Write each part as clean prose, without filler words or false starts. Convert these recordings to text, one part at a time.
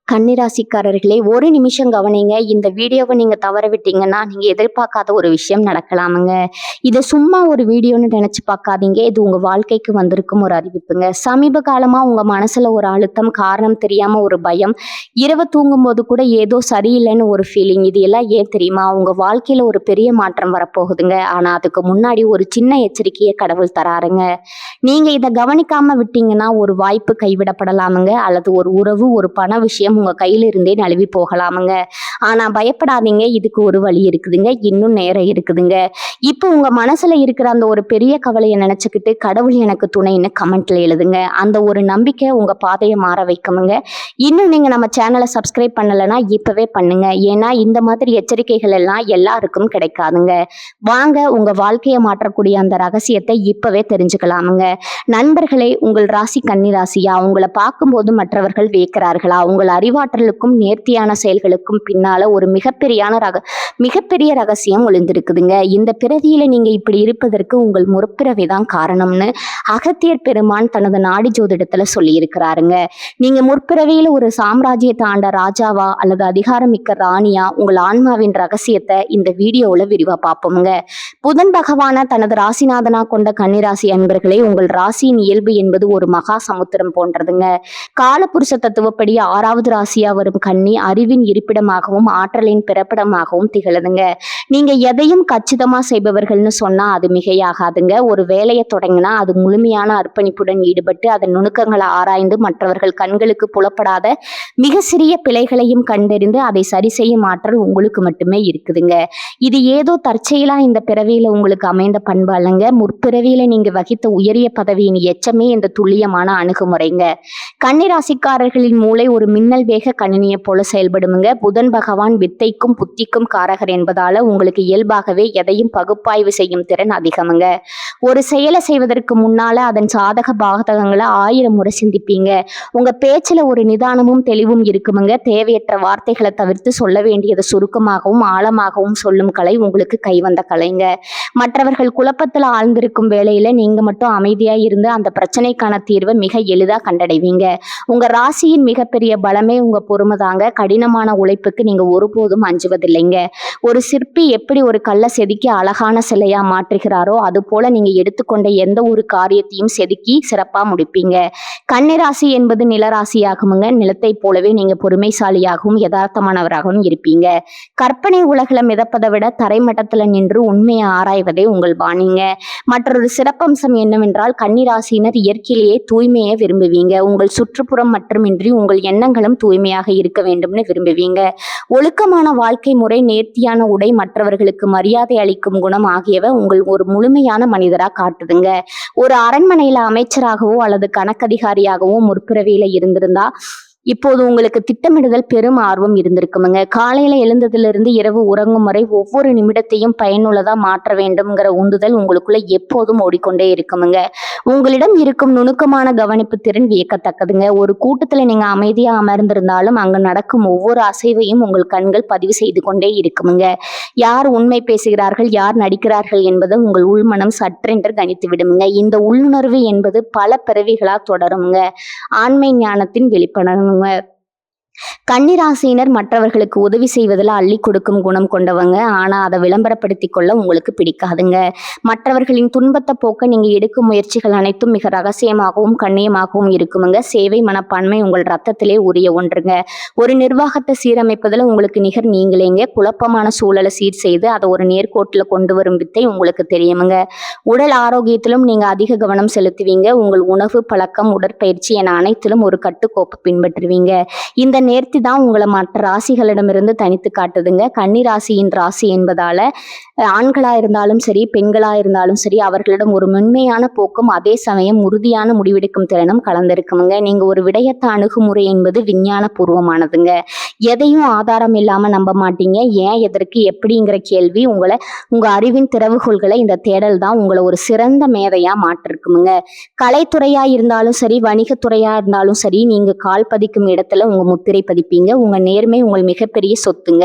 கன்னிராசிக்காரர்களே, ஒரு நிமிஷம் கவனிங்க. இந்த வீடியோவை நீங்க தவற விட்டீங்கன்னா, நீங்க எதிர்பார்க்காத ஒரு விஷயம் நடக்கலாமுங்க. இத சும்மா ஒரு வீடியோன்னு நெனச்சு பார்க்காதீங்க. இது உங்க வாழ்க்கைக்கு வந்திருக்கும் ஒரு அறிவிப்புங்க. சமீப காலமா உங்க மனசுல ஒரு அழுத்தம், காரணம் தெரியாம ஒரு பயம், இரவு தூங்கும்போது கூட ஏதோ சரியில்லைன்னு ஒரு ஃபீலிங். இது எல்லாம் ஏன் தெரியுமா? உங்க வாழ்க்கையில ஒரு பெரிய மாற்றம் வரப்போகுதுங்க. ஆனா அதுக்கு முன்னாடி ஒரு சின்ன எச்சரிக்கைய கடவுள் தராருங்க. நீங்க இத கவனிக்காம விட்டீங்கன்னா, ஒரு வாய்ப்பு கைவிடப்படலாமுங்க. அல்லது ஒரு உறவு, ஒரு பண விஷயம் உங்க கையில இருந்தே நழுவி போகலாமுங்க. ஆனா பயப்படாதீங்க. இதுக்கு ஒரு வழி இருக்குதுங்க. இன்னும் நேரம் இருக்குதுங்க. இப்போ உங்க மனசுல இருக்கிற அந்த ஒரு பெரிய கவலைய நினைச்சுக்கிட்டு கடவுள் எனக்கு துணைன்னு கமெண்ட்ல எழுதுங்க. அந்த ஒரு நம்பிக்கை உங்க பாதையை மாற வைக்குமுங்க. இன்னும் நீங்க நம்ம சேனலை சப்ஸ்கிரைப் பண்ணலைன்னா இப்பவே பண்ணுங்க. ஏன்னா இந்த மாதிரி எச்சரிக்கைகள் எல்லாம் எல்லாருக்கும் கிடைக்காதுங்க. வாங்க உங்க வாழ்க்கையை மாற்றக்கூடிய அந்த ரகசியத்தை இப்பவே தெரிஞ்சுக்கலாமுங்க. நண்பர்களே, உங்கள் ராசி கன்னி ராசியா? உங்களை பார்க்கும்போது மற்றவர்கள் வியக்கிறார்களா? உங்கள் அறிவாற்றலுக்கும் நேர்த்தியான செயல்களுக்கும் பின்னால ஒரு மிகப்பெரிய ரகசியம் ஒளிந்திருக்குதுங்க. இந்த பிறவியில நீங்க இப்படி இருப்பதற்கு உங்கள் முற்பிறவிதான் காரணம்னு அகத்தியர் பெருமான் தனது நாடி ஜோதிடத்துல சொல்லி இருக்கிறாருங்க. நீங்க முற்பிறவியில ஒரு சாம்ராஜ்யத்தை ஆண்ட ராஜாவா அல்லது அதிகாரமிக்க ராணியா? உங்கள் ஆன்மாவின் ரகசியத்தை இந்த வீடியோவில் விரிவா பார்ப்போமுங்க. புதன் பகவான தனது ராசிநாதனா கொண்ட கன்னிராசி அன்பர்களே, உங்கள் ராசியின் இயல்பு என்பது ஒரு மகா சமுத்திரம் போன்றதுங்க. காலபுருஷ தத்துவப்படி 6வது ராசியா வரும் கன்னி அறிவின் இருப்பிடமாகவும் ஆற்றலின் பிறப்பிடமாகவும் திகழுதுங்க. நீங்க எதையும் கச்சிதமா செய்பவர்கள்னு சொன்னா அது மிகையாகாதுங்க. ஒரு வேலையை தொடங்கினா அது முழுமையான அர்ப்பணிப்புடன் ஈடுபட்டு அதன் நுணுக்கங்களை ஆராய்ந்து மற்றவர்கள் கண்களுக்கு புலப்படாத மிக சிறிய பிழைகளையும் கண்டறிந்து அதை சரி செய்யும் ஆற்றல் உங்களுக்கு மட்டுமே இருக்குதுங்க. இது ஏதோ தற்செயலா இந்த பிறவியில உங்களுக்கு அமைந்த பண்பு அல்லங்க. முற்பிறவியில நீங்க வகித்த உயரிய பதவியின் எச்சமே இந்த துல்லியமான அணுகுமுறைங்க. கன்னிராசிக்காரர்களின் மூளை ஒரு மின்னல் வேக கணினியை போல செயல்படுமுங்க. புதன் பகவான் வித்தைக்கும் புத்திக்கும் காரகர் என்பதால உங்களுக்கு இயல்பாகவே எதையும் பகுப்பாய்வு செய்யும் திறன் அதிகமுங்க. ஒரு செயலை செய்வதற்கு முன்னால அதன் சாதக பாதகங்களை 1000 முறை சிந்திப்பீங்க. உங்க பேச்சுல ஒரு நிதானமும் தெளிவும் இருக்குமுங்க. தேவையற்ற வார்த்தைகளை தவிர்த்து சொல்ல வேண்டியதை சுருக்கமாகவும் ஆழமாகவும் சொல்லும் கலை உங்களுக்கு கைவந்த கலைங்க. மற்றவர்கள் குழப்பத்தில் ஆழ்ந்திருக்கும் வேளையில நீங்க மட்டும் அமைதியா இருந்து அந்த பிரச்சனைக்கான தீர்வை மிக எளிதா கண்டடைவீங்க. உங்க ராசியின் மிகப்பெரிய பலமே உங்க பொறுமை தாங்க. கடினமான உழைப்புக்கு நீங்க ஒருபோதும் அஞ்சுவதில்லைங்க. ஒரு சிற்பி எப்படி ஒரு கல்லை செதுக்கி அழகான சிலையா மாற்றுகிறாரோ அது போல நீங்க எடுத்துக்கொண்ட எந்த ஒரு காரியத்தையும் செதுக்கி சிறப்பா முடிப்பீங்க. கன்னிராசி என்பது நிலராசியாகுமுங்க. நிலத்தை போலவே நீங்க பொறுமைசாலியாகவும் யதார்த்தமானவராகவும் இருப்பீங்க. கற்பனை உலகில மிதப்பதை விட தரைமட்டத்துல நின்று உண்மையை ஆராய்வதே உங்கள் பாணிங்க. மற்றொரு சிறப்பம்சம் என்னவென்றால் கன்னிராசியினர் இயற்கையிலேயே தூய்மையை விரும்புவீங்க. உங்கள் சுற்றுப்புறம் மட்டுமின்றி உங்கள் எண்ணங்களும் தூய்மையாக இருக்க வேண்டும்னு விரும்புவீங்க. ஒழுக்கமான வாழ்க்கை முறை, நேர்த்தியான உடை, மற்றவர்களுக்கு மரியாதை அளிக்கும் குணம் ஆகியவை உங்கள் ஒரு முழுமையான மனிதரா காட்டுதுங்க. ஒரு அரண்மனையில அமைச்சராகவோ அல்லது கணக்கதிகாரியாகவோ முற்பிறவியில இருந்திருந்தா இப்போது உங்களுக்கு திட்டமிடுதல் பெரும் ஆர்வம் இருந்திருக்குமுங்க. காலையில எழுந்ததிலிருந்து இரவு உறங்கும் வரை ஒவ்வொரு நிமிடத்தையும் பயனுள்ளதா மாற்ற வேண்டும்ங்கிற உந்துதல் உங்களுக்குள்ள எப்போதும் ஓடிக்கொண்டே இருக்குமுங்க. உங்களிடம் இருக்கும் நுணுக்கமான கவனிப்பு திறன் வியக்கத்தக்கதுங்க. ஒரு கூட்டத்துல நீங்க அமைதியா அமர்ந்திருந்தாலும் அங்கு நடக்கும் ஒவ்வொரு அசைவையும் உங்கள் கண்கள் பதிவு செய்து கொண்டே இருக்குமுங்க. யார் உண்மை பேசுகிறார்கள், யார் நடிக்கிறார்கள் என்பதை உங்கள் உள்மனம் சற்றென்று கணித்து விடுமுங்க. இந்த உள்ளுணர்வு என்பது பல பிறவிகளா தொடருங்க. ஆண்மை ஞானத்தின் வெளிப்படணுங்க. கன்னிராசியினர் மற்றவர்களுக்கு உதவி செய்வதில் அள்ளி கொடுக்கும் குணம் கொண்டவங்க. ஆனா அதை விளம்பரப்படுத்தி கொள்ள உங்களுக்கு பிடிக்காதுங்க. மற்றவர்களின் துன்பத்தை போக்க நீங்க எடுக்கும் முயற்சிகள் அனைத்தும் மிக ரகசியமாகவும் கண்ணியமாகவும் இருக்குமுங்க. சேவை மனப்பான்மை உங்கள் ரத்தத்திலே உரிய ஒன்றுங்க. ஒரு நிர்வாகத்தை சீரமைப்பதில் உங்களுக்கு நிகர் நீங்களேங்க. குழப்பமான சூழலை சீர் செய்து அதை ஒரு நேர்கோட்டில் கொண்டு வரும் வித்தை உங்களுக்கு தெரியுமுங்க. உடல் ஆரோக்கியத்திலும் நீங்க அதிக கவனம் செலுத்துவீங்க. உங்கள் உணவு பழக்கம், உடற்பயிற்சி என அனைத்திலும் ஒரு கட்டுக்கோப்பு பின்பற்றுவீங்க. இந்த நேர்த்தி தான் உங்களை மற்ற ராசிகளிடமிருந்து தனித்து காட்டுதுங்க. கன்னி ராசியின் ராசி என்பதால ஆண்களா இருந்தாலும் சரி, பெண்களா இருந்தாலும் சரி, அவர்களிடம் ஒரு மென்மையான போக்கும் அதே சமயம் உறுதியான முடிவெடுக்கும் திறனும் கலந்திருக்குமுங்க. நீங்க ஒரு விடயத்த அணுகுமுறை என்பது விஞ்ஞான பூர்வமானதுங்க. எதையும் ஆதாரம் இல்லாம நம்ப மாட்டீங்க. ஏன், எதற்கு, எப்படிங்கிற கேள்வி உங்க அறிவின் திறவுகோள்களை இந்த தேடல் தான் உங்களை ஒரு சிறந்த மேதையா மாற்றிருக்குமுங்க. கலைத்துறையா இருந்தாலும் சரி, வணிகத்துறையா இருந்தாலும் சரி, நீங்க கால் பதிக்கும் இடத்துல உங்க முத்திரை பதிப்பீங்க. உங்க நேர்மை உங்கள் மிகப்பெரிய சொத்துங்க.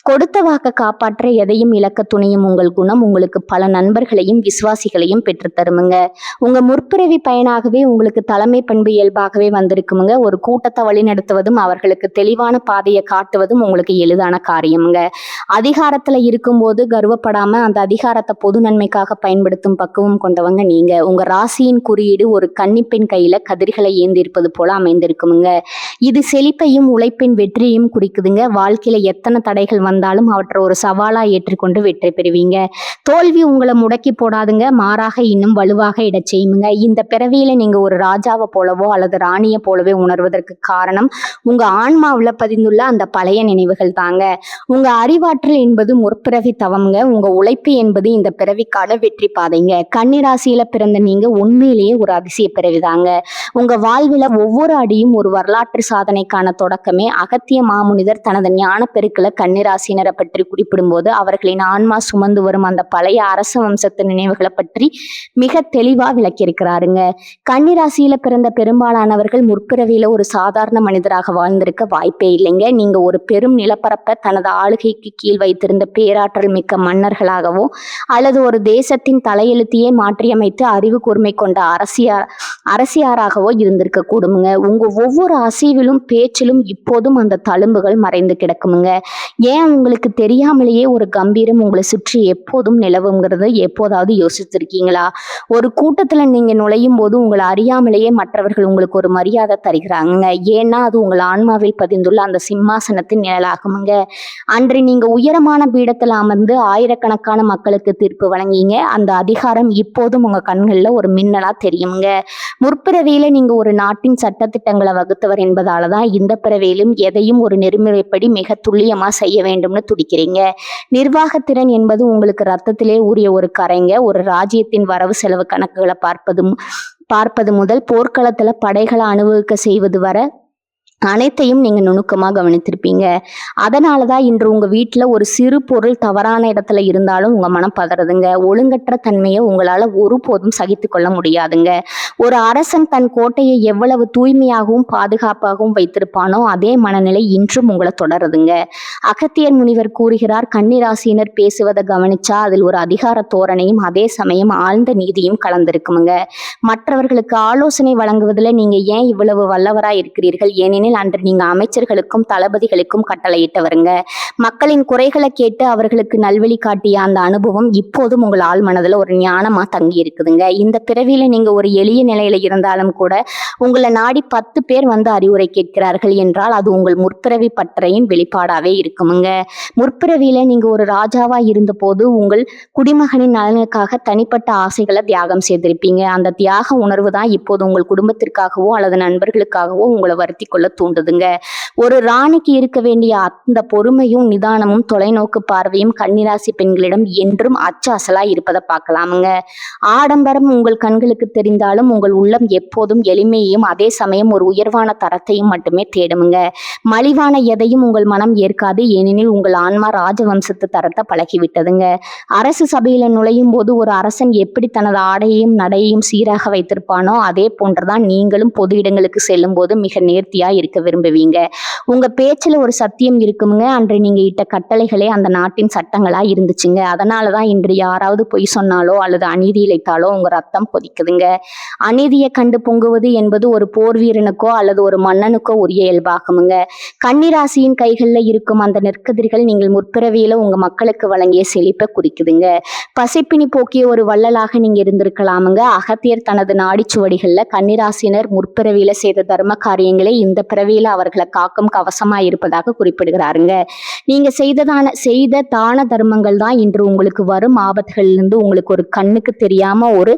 கொடுத்த வாக்க காப்பாற்ற எதையும் இழக்க துணியும் உங்கள் குணம் உங்களுக்கு பல நண்பர்களையும் விசுவாசிகளையும் பெற்று தருமுங்க. உங்க முற்பிறவி பயனாகவே உங்களுக்கு தலைமை பண்பு இயல்பாகவே வந்திருக்குமுங்க. ஒரு கூட்டத்தை வழிநடத்துவதும் அவர்களுக்கு தெளிவான பாதையை காட்டுவதும் உங்களுக்கு எளிதான காரியமுங்க. அதிகாரத்துல இருக்கும்போது கர்வப்படாம அந்த அதிகாரத்தை பொது நன்மைக்காக பயன்படுத்தும் பக்குவம் கொண்டவங்க நீங்க. உங்க ராசியின் குறியீடு ஒரு கன்னிப்பெண் கையில கதிர்களை ஏந்திருப்பது போல அமைந்திருக்குமுங்க. இது செழிப்பையும் உழைப்பின் வெற்றியையும் குறிக்குதுங்க. வாழ்க்கையில எத்தனை தடைகள் வந்தாலும் அவற்றை ஒரு சவாலா ஏற்றுக்கொண்டு வெற்றி பெறுவீங்க. தோல்வி உங்களை முடக்கி போடாதுங்க, மாறாக இன்னும் வலுவாக இடச் செய்யுங்க. இந்த பிறவியில நீங்க ஒரு ராஜாவை போலவோ அல்லது ராணியை போலவே உணர்வதற்கு காரணம் உங்க ஆன்மாவுல பதிந்துள்ள அந்த பழைய நினைவுகள் தாங்க. உங்க அறிவாற்றல் என்பது முற்பிறவி தவம்ங்க. உங்க உழைப்பு என்பது இந்த பிறவிக்கான வெற்றி பாதைங்க. கன்னிராசியில பிறந்த நீங்க உண்மையிலேயே ஒரு அதிசய பிறவிதாங்க. உங்க வாழ்வில ஒவ்வொரு அடியும் ஒரு வரலாற்று சாதனைக்கான தொடக்கமே. அகத்திய மாமுனிதர் தனது ஞான பெருக்கில கன்னிராசினரை பற்றி குறிப்பிடும்போது அவர்களின் ஆன்மா சுமந்து வரும் அந்த பழைய அரச வம்சத்து நினைவுகளை பற்றி மிக தெளிவா விளக்கியிருக்கிறாருங்க. கன்னிராசியில பிறந்த பெரும்பாலானவர்கள் முற்பிறவியில ஒரு சாதாரண மனிதராக வாழ்ந்திருக்க வாய்ப்பே இல்லைங்க. நீங்க ஒரு பெரும் நிலப்பரப்பை தனது ஆளுகைக்கு கீழ் வைத்திருந்த பேராற்றல் மிக்க மன்னர்களாகவோ அல்லது ஒரு தேசத்தின் தலையெழுத்தையே மாற்றியமைத்து அறிவு கூர்மை கொண்ட அரசியாராகவோ இருந்திருக்க கூடுமுங்க. உங்க ஒவ்வொரு அசைவிலும் பேச்சிலும் இப்போதும் அந்த தழும்புகள் மறைந்து கிடக்குமுங்க. ஏன், உங்களுக்கு தெரியாமலேயே ஒரு கம்பீரம் உங்களை சுற்றி எப்போதும் நிலவுங்கிறது எப்போதாவது யோசிச்சிருக்கீங்களா? ஒரு கூட்டத்துல நீங்க நுழையும் போது உங்களை அறியாமலேயே மற்றவர்கள் உங்களுக்கு ஒரு மரியாதை தருகிறாங்க. ஏன்னா அது உங்கள் ஆன்மாவில் பதிந்துள்ள அந்த சிம்மாசனத்தின் நிழலாகுமுங்க. அன்று நீங்க உயரமான பீடத்தில் அமர்ந்து ஆயிரக்கணக்கான மக்களுக்கு தீர்ப்பு வழங்கிங்க. அந்த அதிகாரம் இப்போதும் உங்க கண்கள்ல ஒரு மின்னலா தெரியுங்க. முற்பிறவியில நீங்க ஒரு நாட்டின் சட்டத்திட்டங்களை வகுத்தவர் என்பதாலதான் இந்த பிறவியிலும் எதையும் ஒரு நெறிமுறைப்படி மிக துல்லியமா செய்ய வேண்டும்னு துடிக்கிறீங்க. நிர்வாகத்திறன் என்பது உங்களுக்கு ரத்தத்திலே ஊறிய ஒரு கரைங்க. ஒரு ராஜ்யத்தின் வரவு செலவு கணக்குகளை பார்ப்பது முதல் போர்க்களத்துல படைகளை அனுபவிக்க செய்வது வரை அனைத்தையும் நீங்க நுணுக்கமா கவனித்திருப்பீங்க. அதனாலதான் இன்று உங்க வீட்டுல ஒரு சிறு பொருள் தவறான இடத்துல இருந்தாலும் உங்க மனம் பதறதுங்க. ஒழுங்கற்ற தன்மையை உங்களால ஒருபோதும் சகித்து கொள்ள முடியாதுங்க. ஒரு அரசன் தன் கோட்டையை எவ்வளவு தூய்மையாகவும் பாதுகாப்பாகவும் வைத்திருப்பானோ அதே மனநிலை இன்றும் உங்களை தொடருதுங்க. அகத்தியர் முனிவர் கூறுகிறார், கன்னிராசியினர் பேசுவதை கவனிச்சா அதில் ஒரு அதிகார தோரணையும் அதே சமயம் ஆழ்ந்த நீதியும் கலந்திருக்குமுங்க. மற்றவர்களுக்கு ஆலோசனை வழங்குவதில் நீங்க ஏன் இவ்வளவு வல்லவரா இருக்கிறீர்கள்? ஏனெனில் அன்று நீங்க அமைச்சர்களுக்கும் தளபதிகளுக்கும் கட்டளையிட்டவருங்க. மக்களின் குறைகளை கேட்டு அவர்களுக்கு நல்வழி காட்டிய அந்த அனுபவம் இப்போதும் உங்கள் ஆள் மனதுல ஒரு ஞானமா தங்கி இருக்குதுங்க. இந்த பிறவியில நீங்க ஒரு எளிய நிலையில இருந்தாலும் கூட உங்களை நாடி 10 பேர் வந்து அறிவுரை கேட்கிறார்கள் என்றால் அது உங்கள் முற்பிறவி பட்டறையின் வெளிப்பாடாவே இருக்குமுங்க. முற்பிறவியில நீங்க ஒரு ராஜாவா இருந்த போது உங்கள் குடிமகனின் நலனுக்காக தனிப்பட்ட ஆசைகளை தியாகம் செய்திருப்பீங்க. அந்த தியாக உணர்வு தான் இப்போது உங்கள் குடும்பத்திற்காகவோ அல்லது நண்பர்களுக்காகவோ உங்களை வருத்தி கொள்ள தூண்டுதுங்க. ஒரு ராணிக்கு இருக்க வேண்டிய அந்த பொறுமையும் நிதானமும் தொலைநோக்கு பார்வையும் கன்னிராசி பெண்களிடம் என்றும் அச்சாசலா இருப்பதை பார்க்கலாமுங்க. ஆடம்பரம் உங்கள் கண்களுக்கு தெரிந்தாலும் உங்கள் உள்ளம் எப்போதும் எளிமையையும் அதே சமயம் ஒரு உயர்வான தரத்தையும் மட்டுமே தேடுமுங்க. மலிவான எதையும் உங்கள் மனம் ஏற்காது. ஏனெனில் உங்கள் ஆன்மா ராஜவம்சத்து தரத்தை பழகிவிட்டதுங்க. அரசு சபையில நுழையும் போது ஒரு அரசன் எப்படி தனது ஆடையையும் நடையையும் சீராக வைத்திருப்பானோ அதே போன்றுதான் நீங்களும் பொது இடங்களுக்கு செல்லும் போது மிக நேர்த்தியா இருக்க விரும்புவீங்க. உங்க பேச்சுல ஒரு சத்தியம் இருக்குமுங்க. அன்று நீங்க இட்ட கட்டளைகளே அந்த நாட்டின் சட்டங்களா இருந்துச்சுங்க. அதனாலதான் இன்று யாராவது பொய் சொன்னாலோ அல்லது அநீதி இழைத்தாலோ உங்க ரத்தம் கொதிக்குதுங்க. அநீதியை கண்டு பொங்குவது என்பது ஒரு போர் வீரனுக்கோ அல்லது ஒரு மன்னனுக்கோ உரிய இயல்பாகுமுங்க. கன்னிராசியின் கைகள்ல இருக்கும் அந்த நெற்கதிர்கள் நீங்கள் முற்பிறவியில உங்க மக்களுக்கு வழங்கிய செழிப்பை குறிக்குதுங்க. பசிப்பினி போக்கிய ஒரு வள்ளலாக நீங்க இருந்திருக்கலாமுங்க. அகத்தியர் தனது நாடிச்சுவடிகள்ல கன்னிராசினர் முற்பிறவியில செய்த தர்ம காரியங்களே இந்த பிறவியில அவர்களை காக்கும் கவசமா இருப்பதாக குறிப்பிடுகிறாருங்க. நீங்க செய்த தான தர்மங்கள் தான் இன்று உங்களுக்கு வரும் ஆபத்துகளிலிருந்து உங்களுக்கு ஒரு கண்ணுக்கு தெரியாம ஒரு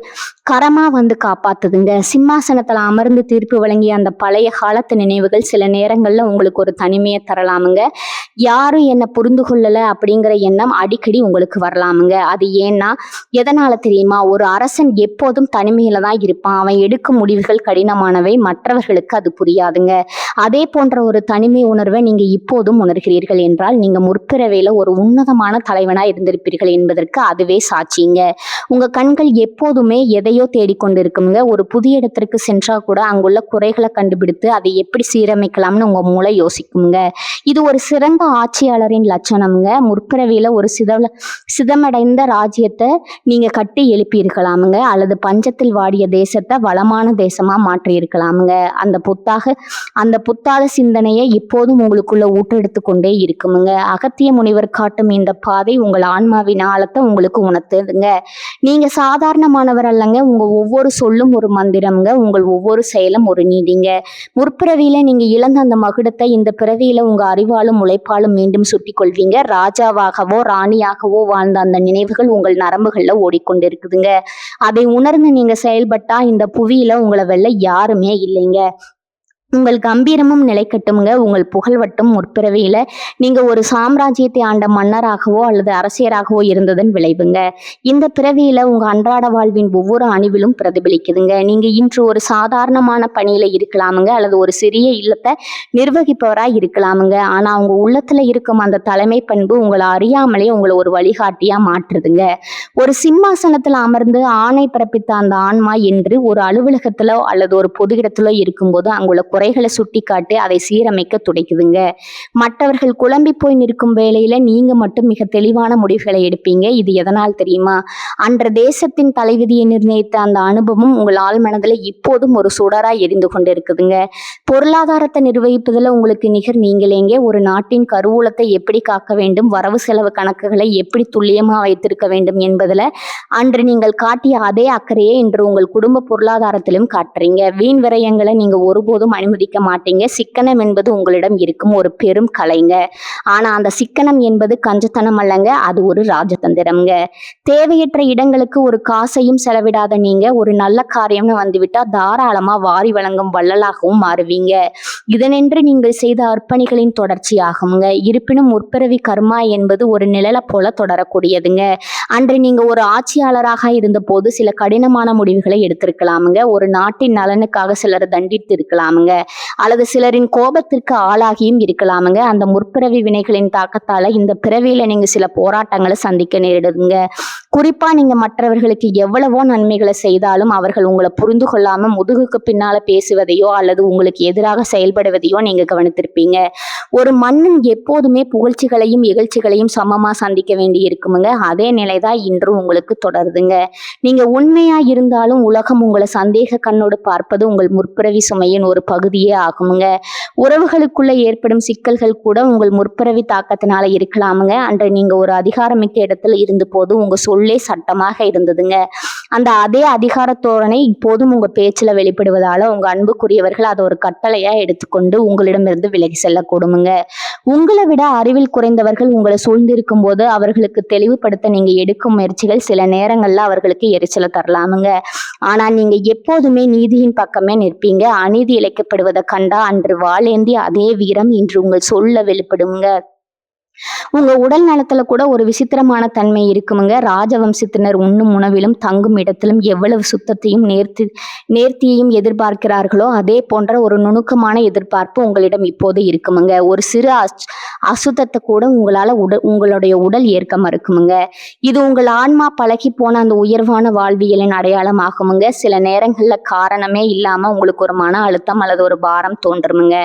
கரமா வந்து காப்பாத்துதுங்க. சிம்மாசனத்துல அமர்ந்து தீர்ப்பு வழங்கிய அந்த பழைய காலத்து நினைவுகள் சில நேரங்கள்ல உங்களுக்கு ஒரு தனிமையை தரலாமுங்க. யாரும் என்னை புரிந்து கொள்ளல அப்படிங்கிற எண்ணம் அடிக்கடி உங்களுக்கு வரலாமுங்க. அது ஏன்னா எதனால தெரியுமா? ஒரு அரசன் எப்போதும் தனிமையில தான் இருப்பான். அவன் எடுக்கும் முடிவுகள் கடினமானவை, மற்றவர்களுக்கு அது புரியாதுங்க. அதே போன்ற ஒரு தனிமை உணர்வை நீங்க இப்போதும் உணர்கிறீர்கள் என்றால் நீங்க முற்பிறவியில ஒரு உன்னதமான தலைவனா இருந்திருப்பீர்கள் என்பதற்கு அதுவே சாட்சிங்க. உங்க கண்கள் எப்போதுமே எதையோ தேடிக்கொண்டிருக்குங்க. ஒரு புதிய இடத்திற்கு சென்றா கூட அங்குள்ள குறைகளை கண்டுபிடித்து அதை எப்படி சீரமைக்கலாம்னு உங்க மூளை யோசிக்குங்க. இது ஒரு சிறந்த ஆட்சியாளரின் லட்சணம்ங்க. முற்பிறவியில ஒரு சிதமடைந்த ராஜ்யத்தை நீங்க கட்டி எழுப்பியிருக்கலாமுங்க, அல்லது பஞ்சத்தில் வாடிய தேசத்தை வளமான தேசமா மாற்றி இருக்கலாமுங்க. அந்த புத்தாத சிந்தனையை இப்போதும் உங்களுக்குள்ள ஊற்றெடுத்து கொண்டே இருக்குமுங்க. அகத்திய முனிவர் காட்டும் இந்த பாதை உங்கள் ஆன்மாவின் ஆழத்தை உங்களுக்கு உணர்த்துதுங்க. நீங்க சாதாரணமானவர் அல்லங்க. உங்க ஒவ்வொரு சொல்லும் ஒரு மந்திரம்ங்க. உங்கள் ஒவ்வொரு செயலும் ஒரு நீதிங்க. முற்பிறவியில நீங்க இழந்த அந்த மகுடத்தை இந்த பிறவியில உங்க அறிவாலும் உழைப்பாலும் மீண்டும் சுட்டி கொள்வீங்க. ராஜாவாகவோ ராணியாகவோ வாழ்ந்த அந்த நினைவுகள் உங்கள் நரம்புகள்ல ஓடிக்கொண்டிருக்குதுங்க. அதை உணர்ந்து நீங்க செயல்பட்டா இந்த புவியில உங்களை வெல்ல யாருமே இல்லைங்க. உங்கள் கம்பீரமும் நிலைக்கட்டும்ங்க. உங்கள் புகழ்வட்டும் முற்பிறவியில நீங்க ஒரு சாம்ராஜ்யத்தை ஆண்ட மன்னராகவோ அல்லது அரசியராகவோ இருந்ததன் விளைவுங்க. இந்த பிறவியில உங்க அன்றாட வாழ்வின் ஒவ்வொரு அணுவிலும் பிரதிபலிக்குதுங்க. நீங்க இன்று ஒரு சாதாரணமான பணியில இருக்கலாமுங்க, அல்லது ஒரு சிறிய இல்லத்தை நிர்வகிப்பவரா இருக்கலாமுங்க. ஆனா உங்க உள்ளத்துல இருக்கும் அந்த தலைமை பண்பு உங்களை அறியாமலே உங்களை ஒரு வழிகாட்டியா மாற்றுதுங்க. ஒரு சிம்மாசனத்துல அமர்ந்து ஆணை பிறப்பித்த அந்த ஆன்மா என்று ஒரு அலுவலகத்திலோ அல்லது ஒரு பொது இடத்திலோ இருக்கும்போது அங்குள்ள குறைகளை சுட்டி காட்டி அதை சீரமைக்க துடைக்குதுங்க. மற்றவர்கள் குழம்பி போய் நிற்கும் வேளையில நீங்க மட்டும் மிக தெளிவான முடிவுகளை எடுப்பீங்க. இது எதனால் தெரியுமா? அன்ற தேசத்தின் தலைவிதியை நிர்ணயித்த அந்த அனுபவம் உங்கள் ஆள் மனதில் இப்போதும் ஒரு சுடரா எரிந்து கொண்டு இருக்குதுங்க. பொருளாதாரத்தை நிர்வகிப்பதில் உங்களுக்கு நிகர் நீங்களேங்க. ஒரு நாட்டின் கருவூலத்தை எப்படி காக்க வேண்டும், வரவு செலவு கணக்குகளை எப்படி துல்லியமா வைத்திருக்க வேண்டும் என்பதில் அன்று நீங்கள் காட்டிய அதே அக்கறையை இன்று உங்கள் குடும்ப பொருளாதாரத்திலும் காட்டுறீங்க. வீண் விரயங்களை நீங்க ஒருபோதும் அனுமதிக்க மாட்டீங்க. சிக்கனம் என்பது உங்களிடம் இருக்கும் ஒரு பெரும் கலைங்க. ஆனா அந்த சிக்கனம் என்பது கஞ்சத்தனம் அல்லங்க, அது ஒரு ராஜதந்திரம்ங்க. தேவையற்ற இடங்களுக்கு ஒரு காசையும் செலவிடாத நீங்க ஒரு நல்ல காரியம்னு வந்துவிட்டா தாராளமா வாரி வழங்கும் வள்ளலாகவும் மாறுவீங்க. இதனென்று நீங்கள் செய்த அர்ப்பணிகளின் தொடர்ச்சியாகுங்க. இருப்பினும் முற்பிறவி கர்மா என்பது ஒரு நிழலை போல தொடரக்கூடியதுங்க. அன்று நீங்க ஒரு ஆட்சியாளராக இருந்த போது சில கடினமான முடிவுகளை எடுத்திருக்கலாமுங்க. ஒரு நாட்டின் நலனுக்காக சிலர் தண்டித்து இருக்கலாமுங்க, அல்லது சிலரின் கோபத்திற்கு ஆளாகியும் இருக்கலாமுங்க. அந்த முற்பிறவி வினைகளின் தாக்கத்தால இந்த பிறவியில நீங்க சில போராட்டங்களை சந்திக்க நேரிடுதுங்க. குறிப்பா நீங்க மற்றவர்களுக்கு எவ்வளவோ நன்மைகளை செய்தாலும் அவர்கள் உங்களை புரிந்து கொள்ளாம முதுகுக்கு பின்னால பேசுவதையோ அல்லது உங்களுக்கு எதிராக செயல்படுவதையோ நீங்க கவனித்திருப்பீங்க. ஒரு மன்னன் எப்போதுமே புகழ்ச்சிகளையும் இகழ்ச்சிகளையும் சமமா சந்திக்க வேண்டி இருக்குமுங்க. அதே நிலைதான் இன்றும் உங்களுக்கு தொடருதுங்க. நீங்க உண்மையா இருந்தாலும் உலகம் உங்களை சந்தேக கண்ணோடு பார்ப்பது உங்கள் முற்பிறவி சுமையின் ஒரு பகுதியே ஆகுமுங்க. உறவுகளுக்குள்ள ஏற்படும் சிக்கல்கள் கூட உங்கள் முற்பிறவி தாக்கத்தினால இருக்கலாமுங்க. அன்று நீங்க ஒரு அதிகாரமிக்க இடத்துல இருந்த போது உங்க சொல்லே சட்டமாக இருந்ததுங்க. அந்த அதே அதிகார தோரணை இப்போதும் உங்க பேச்சுல வெளிப்படுவதால உங்க அன்புக்குரியவர்கள் அதை ஒரு கட்டளையா எடுத்துக்கொண்டு உங்களிடமிருந்து விலகி செல்லக்கூடுமுங்க. உங்களை விட அறிவில் குறைந்தவர்கள் உங்களை சூழ்ந்திருக்கும் போது அவர்களுக்கு தெளிவுபடுத்த நீங்க எடுக்கும் முயற்சிகள் சில நேரங்கள்ல அவர்களுக்கு எரிச்சலை தரலாமுங்க. ஆனா நீங்க எப்போதுமே நீதியின் பக்கமே நிற்பீங்க. அநீதி இழைக்கப்படுவதை கண்டா அன்று வாளேந்தி அதே வீரம் இன்று உங்கள் சொல்ல வெளிப்படுங்க. உங்க உடல் நலத்துல கூட ஒரு விசித்திரமான தன்மை இருக்குமுங்க. ராஜவம்சத்தினர் உண்ணும் உணவிலும் தங்கும் இடத்திலும் எவ்வளவு சுத்தத்தையும் நேர்த்தியையும் எதிர்பார்க்கிறார்களோ அதே போன்ற ஒரு நுணுக்கமான எதிர்பார்ப்பு உங்களிடம் இப்போது இருக்குமுங்க. ஒரு சிறு அசுத்தத்தை கூட உங்களுடைய உடல் ஏற்க மறுக்குமுங்க. இது உங்கள் ஆன்மா பழகி போன அந்த உயர்வான வாழ்வியலின் அடையாளம் ஆகுமுங்க. சில நேரங்கள்ல காரணமே இல்லாம உங்களுக்கு ஒரு மன அழுத்தம் அல்லது ஒரு பாரம் தோன்றுமுங்க.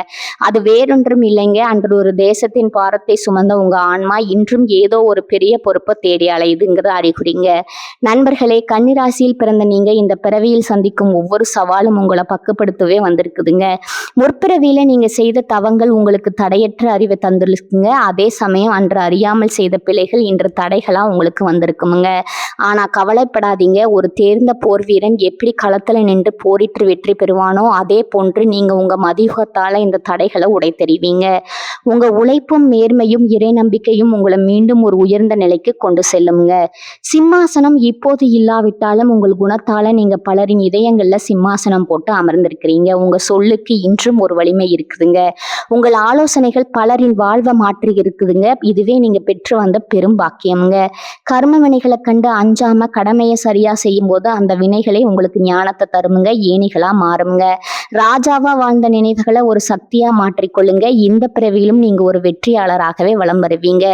அது வேறொன்றும் இல்லைங்க, அன்று ஒரு தேசத்தின் பாரத்தை சுமந்த உங்க ஆன்மா இன்றும் ஏதோ ஒரு பெரிய பொறுப்பை தேடி அலையுதுங்கிறது அறிகுறிங்க. நண்பர்களே, கன்னிராசியில் பிறந்த நீங்க இந்த பிறவியில் சந்திக்கும் ஒவ்வொரு சவாலும் உங்களை பக்குப்படுத்தவே வந்திருக்குதுங்க. முற்பிறவியில நீங்க செய்த தவங்கள் உங்களுக்கு தடையற்ற அறிவை தந்துருக்குங்க. அதே சமயம் அன்று அறியாமல் செய்த பிழைகள் இன்று தடைகளா உங்களுக்கு வந்திருக்குமுங்க. ஆனா கவலைப்படாதீங்க. ஒரு தேர்ந்த போர் வீரன் எப்படி களத்துல நின்று போரிட்டு வெற்றி பெறுவானோ அதே போன்று நீங்க உங்க மதியுகத்தால இந்த தடைகளை உடைத்தெறிவீங்க. உங்க உழைப்பும் நேர்மையும் இறை நம்பிக்கையும் உங்களை மீண்டும் ஒரு உயர்ந்த நிலைக்கு கொண்டு செல்லுங்க. சிம்மாசனம் இப்போது இல்லாவிட்டாலும் உங்கள் குணத்தால நீங்க பலரின் இதயங்கள்ல சிம்மாசனம் போட்டு அமர்ந்திருக்கிறீங்க. உங்க சொல்லுக்கு இன்றும் ஒரு வலிமை இருக்குதுங்க. உங்கள் ஆலோசனைகள் பலரின் வாழ்வை மாற்றி இருக்குதுங்க. இதுவே நீங்க பெற்று வந்த பெரும் பாக்கியம்ங்க. கர்ம வினைகளை கண்டு அஞ்சாம கடமையை சரியா செய்யும் போது அந்த வினைகளை உங்களுக்கு ஞானத்தை தருமுங்க, ஏணிகளா மாறுங்க. ராஜாவா வாழ்ந்த நினைவுகளை ஒரு சக்தியா மாற்றிக்கொள்ளுங்க. இந்த பிறவியிலும் நீங்க ஒரு வெற்றியாளராகவே வலம் வருவீங்க.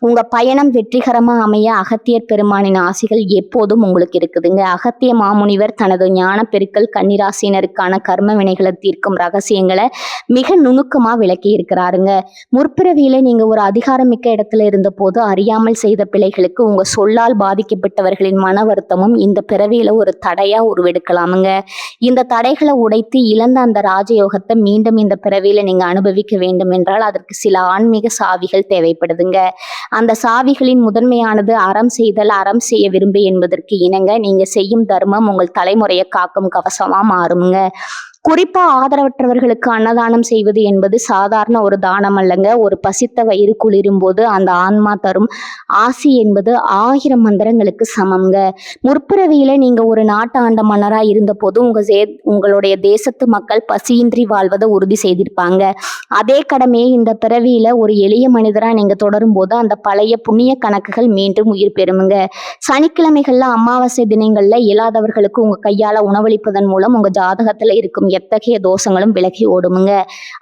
உங்க பயணம் வெற்றிகரமா அமைய அகத்தியர் பெருமானின் ஆசிகள் எப்போதும் உங்களுக்கு இருக்குதுங்க. அகத்திய மாமுனிவர் தனது ஞான பெருக்கல் கன்னிராசினருக்கான கர்ம வினைகளை தீர்க்கும் ரகசியங்களை மிக நுணுக்கமா விளக்கி இருக்கிறாருங்க. முற்பிறவியில நீங்க ஒரு அதிகாரமிக்க இடத்துல இருந்த போது அறியாமல் செய்த பிழைகளுக்கு உங்க சொல்லால் பாதிக்கப்பட்டவர்களின் மன வருத்தமும் இந்த பிறவியில ஒரு தடையா உருவெடுக்கலாமுங்க. இந்த தடைகளை உடைத்து இழந்த அந்த ராஜயோகத்தை மீண்டும் இந்த பிறவியில நீங்க அனுபவிக்க வேண்டும் என்றால் அதற்கு சில ஆன்மீக சாவிகள் தேவைப்படுதுங்க. அந்த சாவிகளின் முதன்மையானது அறம் செய்தல், அறம் செய்ய விரும்பு என்பதற்கு இணங்க நீங்க செய்யும் தர்மம் உங்கள் தலைமுறையை காக்கும் கவசமா மாறுங்க. குறிப்பா ஆதரவற்றவர்களுக்கு அன்னதானம் செய்வது என்பது சாதாரண ஒரு தானம் அல்லங்க. ஒரு பசித்த வயிறு குளிரும் போது அந்த ஆன்மா தரும் ஆசி என்பது 1000 மந்திரங்களுக்கு சமம்ங்க. முற்பிறவியில நீங்க ஒரு நாட்டு ஆண்ட மன்னரா இருந்த போது உங்களுடைய தேசத்து மக்கள் பசியின்றி வாழ்வதை உறுதி செய்திருப்பாங்க. அதே கடமையை இந்த பிறவியில ஒரு எளிய மனிதரா நீங்க தொடரும் போது அந்த பழைய புண்ணிய கணக்குகள் மீண்டும் உயிர் பெறுமுங்க. சனிக்கிழமைகள்ல அமாவாசை தினங்கள்ல இயலாதவர்களுக்கு உங்க கையால உணவளிப்பதன் மூலம் உங்க ஜாதகத்துல இருக்கும் எத்தகைய தோஷங்களும் விலகி ஓடுமுங்க.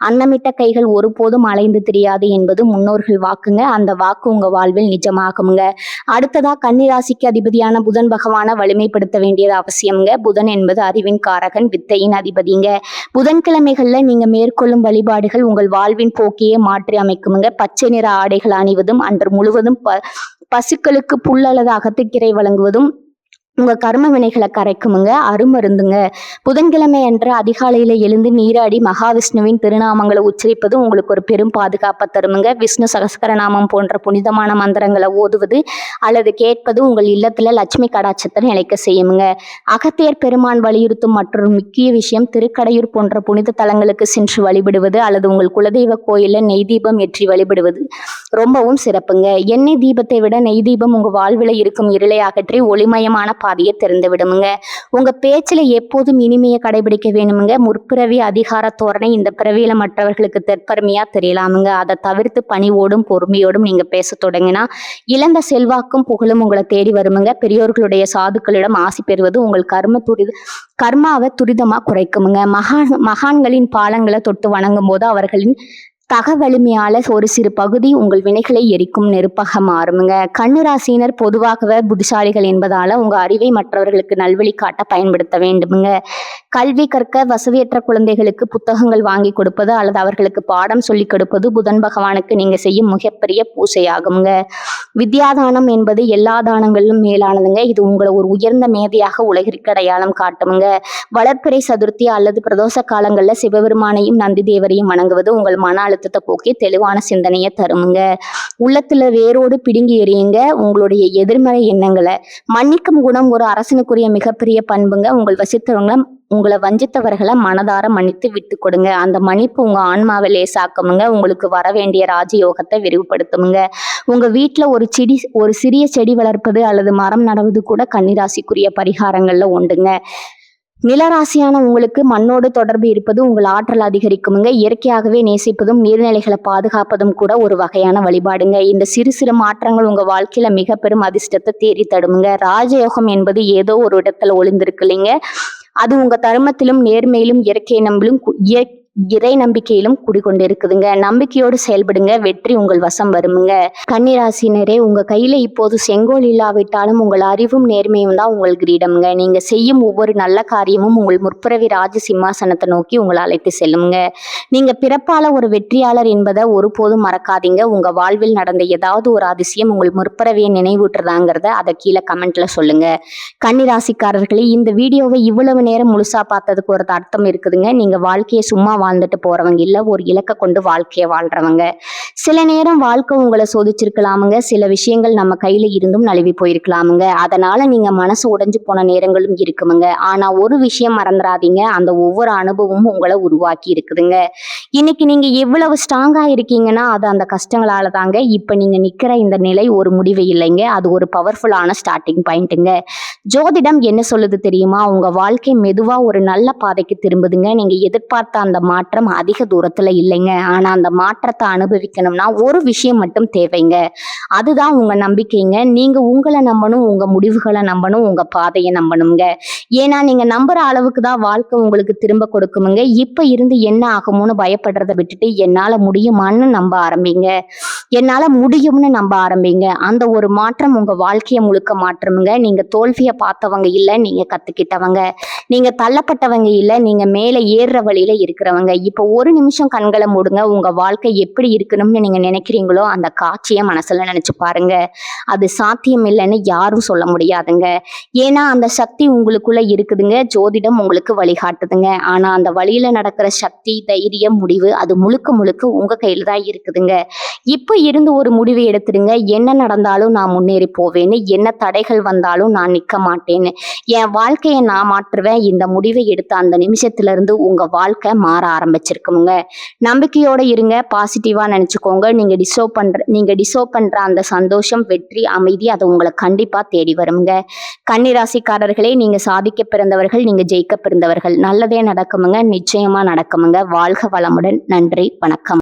அன்னமிட்ட கைகள் ஒருபோதும் அலைந்து தெரியாது என்பது முன்னோர்கள் வாக்குங்க. அந்த வாக்கு உங்க வாழ்வில் நிஜமாகுங்க. அடுத்ததா கன்னிராசிக்கு அதிபதியான புதன் பகவானை வலிமைப்படுத்த வேண்டியது அவசியம்ங்க. புதன் என்பது அறிவின் காரகன், வித்தையின் அதிபதிங்க. புதன்கிழமைகள்ல நீங்க மேற்கொள்ளும் வழிபாடுகள் உங்கள் வாழ்வின் போக்கையே மாற்றி அமைக்குமுங்க. பச்சை நிற ஆடைகள் அணிவதும் அன்று முழுவதும் பசுக்களுக்கு புல் அல்லது அகத்துக்கீரை வழங்குவதும் உங்க கர்ம வினைகளை கரைக்குமுங்க. அருமருந்துங்க. புதன்கிழமை அன்று அதிகாலையில எழுந்து நீராடி மகாவிஷ்ணுவின் திருநாமங்களை உச்சரிப்பது உங்களுக்கு ஒரு பெரும் பாதுகாப்பை தருமுங்க. விஷ்ணு சகஸ்கரநாமம் போன்ற புனிதமான மந்திரங்களை ஓதுவது அல்லது கேட்பது உங்கள் இல்லத்துல லட்சுமி கடாட்சத்தை நிலைக்க செய்யுமுங்க. அகத்தியர் பெருமான் வலியுறுத்தும் மற்றொரு முக்கிய விஷயம் திருக்கடையூர் போன்ற புனித தலங்களுக்கு சென்று வழிபடுவது அல்லது உங்கள் குலதெய்வ கோயில்ல நெய் தீபம் ஏற்றி வழிபடுவது ரொம்பவும் சிறப்புங்க. எண்ணெய் தீபத்தை விட நெய் தீபம் உங்க வாழ்வில் இருக்கும் இருளை அகற்றி ஒளிமயமான பாதையை திறந்து விடுமுங்க. உங்க பேச்சுல எப்போதும் இனிமையை கடைபிடிக்க வேணுமுங்க. முற்பிறவி அதிகார தோரணை இந்த பிறவியில மற்றவர்களுக்கு தெற்பெருமையா தெரியலாமுங்க. அதை தவிர்த்து பணிவோடும் பொறுமையோடும் நீங்க பேச தொடங்கினா இழந்த செல்வாக்கும் புகழும் உங்களை தேடி வருமுங்க. பெரியோர்களுடைய சாதுக்களிடம் ஆசி பெறுவது உங்கள் கர்மாவை துரிதமா குறைக்குமுங்க. மகான்களின் பாலங்களை தொட்டு வணங்கும் போது அவர்களின் தகவலிமையால ஒரு சிறு பகுதி உங்கள் வினைகளை எரிக்கும் நெருப்பாக மாறுமுங்க. கன்னிராசியினர் பொதுவாகவே புத்திசாலிகள் என்பதால உங்க அறிவை மற்றவர்களுக்கு நல்வழி காட்ட பயன்படுத்த வேண்டுமுங்க. கல்வி கற்க வசதியற்ற குழந்தைகளுக்கு புத்தகங்கள் வாங்கி கொடுப்பது அல்லது அவர்களுக்கு பாடம் சொல்லி கொடுப்பது புதன் பகவானுக்கு நீங்க செய்யும் மிகப்பெரிய பூசையாகுங்க. வித்யாதானம் என்பது எல்லா தானங்களிலும் மேலானதுங்க. இது உங்களை ஒரு உயர்ந்த மேதையாக உலகிற்கு அடையாளம் காட்டுமுங்க. வளர்ப்பிறை சதுர்த்தி அல்லது பிரதோஷ காலங்கள்ல சிவபெருமானையும் நந்தி தேவரையும் வணங்குவது உங்கள் மன அழுத்தத்தை போக்கி தெளிவான சிந்தனையை தருமுங்க. உள்ளத்துல வேரோடு பிடுங்கி எறியுங்க உங்களுடைய எதிர்மறை எண்ணங்களை. மன்னிக்கும் குணம் ஒரு அரசனுக்குரிய மிகப்பெரிய பண்புங்க. உங்களை வஞ்சித்தவர்களை மனதார மன்னித்து விட்டு கொடுங்க. அந்த மன்னிப்பு உங்க ஆன்மாவை லேசாக்குமுங்க. உங்களுக்கு வர வேண்டிய ராஜயோகத்தை விரிவுபடுத்துமுங்க. உங்க வீட்டுல ஒரு சிறிய செடி வளர்ப்பது அல்லது மரம் நடுவது கூட கன்னிராசிக்குரிய பரிகாரங்கள்ல உண்டுங்க. நிலராசியான உங்களுக்கு மண்ணோடு தொடர்பு இருப்பது உங்கள் ஆற்றல் அதிகரிக்குமுங்க. இயற்கையாகவே நேசிப்பதும் நீர்நிலைகளை பாதுகாப்பதும் கூட ஒரு வகையான வழிபாடுங்க. இந்த சிறு சிறு மாற்றங்கள் உங்க வாழ்க்கையில மிக பெரும் அதிர்ஷ்டத்தை தேடி தடுமுங்க. ராஜயோகம் என்பது ஏதோ ஒரு இடத்துல ஒளிந்திருக்கு இல்லைங்க. அது உங்க தர்மத்திலும் நேர்மையிலும் இறை நம்பிக்கையிலும் குடிக்கொண்டிருக்குதுங்க. நம்பிக்கையோடு செயல்படுங்க. வெற்றி உங்கள் வசம் வருமுங்க. கன்னிராசினரே, உங்க கையில இப்போது செங்கோல் இல்லாவிட்டாலும் உங்கள் அறிவும் நேர்மையும் தான் உங்கள் கிரீடம்ங்க. நீங்க செய்யும் ஒவ்வொரு நல்ல காரியமும் உங்கள் முற்பிறவி ராஜ சிம்மாசனத்தை நோக்கி உங்களை அழைத்து செல்லுங்க. நீங்க பிறப்பால ஒரு வெற்றியாளர் என்பதை ஒருபோதும் மறக்காதீங்க. உங்க வாழ்வில் நடந்த ஏதாவது ஒரு அதிசயம் உங்கள் முற்பிறவியை நினைவூட்டுறதாங்கிறத அதை கீழே கமெண்ட்ல சொல்லுங்க. கன்னிராசிக்காரர்களே, இந்த வீடியோவை இவ்வளவு நேரம் முழுசா பார்த்ததுக்கு ஒரு அர்த்தம் இருக்குதுங்க. நீங்க வாழ்க்கையை சும்மா வாழ்ந்துட்டு போறவங்க இல்ல, ஒரு இலக்கை கொண்டு வாழ்க்கையை வாழ்றவங்க. சில நேரம் வாழ்க்கை உங்களை சோதிச்சிருக்கலாமுங்க. சில விஷயங்கள் நம்ம கையில இருந்தும் நழுவி போயிருக்கலாமுங்க. அதனால நீங்க மனசு உடைஞ்சு போன நேரங்களும் இருக்குமுங்க. ஆனா ஒரு விஷயம் மறந்துடாதீங்க, அந்த ஒவ்வொரு அனுபவமும் உங்களை உருவாக்கி இருக்குதுங்க. இன்னைக்கு நீங்க எவ்வளவு ஸ்ட்ராங்கா இருக்கீங்கன்னா அது அந்த கஷ்டங்களால தாங்க. இப்ப நீங்க நிக்கிற இந்த நிலை ஒரு முடிவு இல்லைங்க, அது ஒரு பவர்ஃபுல்லான ஸ்டார்டிங் பாயிண்ட்டுங்க. ஜோதிடம் என்ன சொல்லுது தெரியுமா? உங்க வாழ்க்கை மெதுவா ஒரு நல்ல பாதைக்கு திரும்புதுங்க. நீங்க எதிர்பார்த்த அந்த மாற்றம் அதிக தூரத்துல இல்லைங்க. ஆனா அந்த மாற்றத்தை அனுபவிக்கணும்னா ஒரு விஷயம் மட்டும் தேவைங்க. அதுதான் உங்க நம்பிக்கைங்க. நீங்க உங்களை நம்பணும், உங்க முடிவுகளை நம்பணும், உங்க பாதையை நம்பணுங்க. ஏன்னா நீங்க நம்புற அளவுக்கு தான் வாழ்க்கை உங்களுக்கு திரும்ப கொடுக்குமுங்க. இப்ப இருந்து என்ன ஆகுமோன்னு பயப்படுறதை விட்டுட்டு என்னால முடியுமான்னு நம்ப ஆரம்பிங்க. என்னால முடியும்னு நம்ப ஆரம்பிங்க. அந்த ஒரு மாற்றம் உங்க வாழ்க்கையை முழுக்க மாற்றுமுங்க. நீங்க தோல்வியை பார்த்தவங்க இல்ல, நீங்க கத்துக்கிட்டவங்க. நீங்க தள்ளப்பட்டவங்க இல்ல, நீங்க மேல ஏறுற வழியில இருக்கிறவங்க. இப்ப ஒரு நிமிஷம் கண்களை மூடுங்க. உங்க வாழ்க்கை எப்படி இருக்கணும்னு நீங்க நினைக்கிறீங்களோ அந்த காட்சியை மனசுல நினைச்சு பாருங்க. அது சாத்தியம் இல்லைன்னு யாரும் சொல்ல முடியாதுங்க. ஏன்னா அந்த சக்தி உங்களுக்குள்ள இருக்குதுங்க. ஜோதிடம் உங்களுக்கு வழிகாட்டுதுங்க. ஆனா அந்த வழியில நடக்கிற சக்தி, தைரியம், முடிவு அது முழுக்க முழுக்க உங்க கையில தான் இருக்குதுங்க. இப்ப இருந்து ஒரு முடிவு எடுத்துடுங்க. என்ன நடந்தாலும் நான் முன்னேறி போவேன்னு, என்ன தடைகள் வந்தாலும் நான் நிக்க மாட்டேன்னு. என் வாழ்க்கையை நான் மாற்றுவேன். இந்த முடிவை எடுத்த அந்த நிமிஷத்துல இருந்து உங்க வாழ்க்கை மாற ஆரம்பிச்சிருக்குங்க. நம்பிக்கையோட இருங்க. பாசிட்டிவா நினைச்சுக்கோங்க. நீங்க டிசர்வ் பண்ற அந்த சந்தோஷம், வெற்றி, அமைதி அது உங்களை கண்டிப்பா தேடி வருங்க. கன்னிராசிக்காரர்களே, நீங்க சாதிக்க பிறந்தவர்கள், நீங்க ஜெயிக்க பிறந்தவர்கள். நல்லதே நடக்குமுங்க. நிச்சயமா நடக்குமுங்க. வாழ்க வளமுடன். நன்றி, வணக்கம்.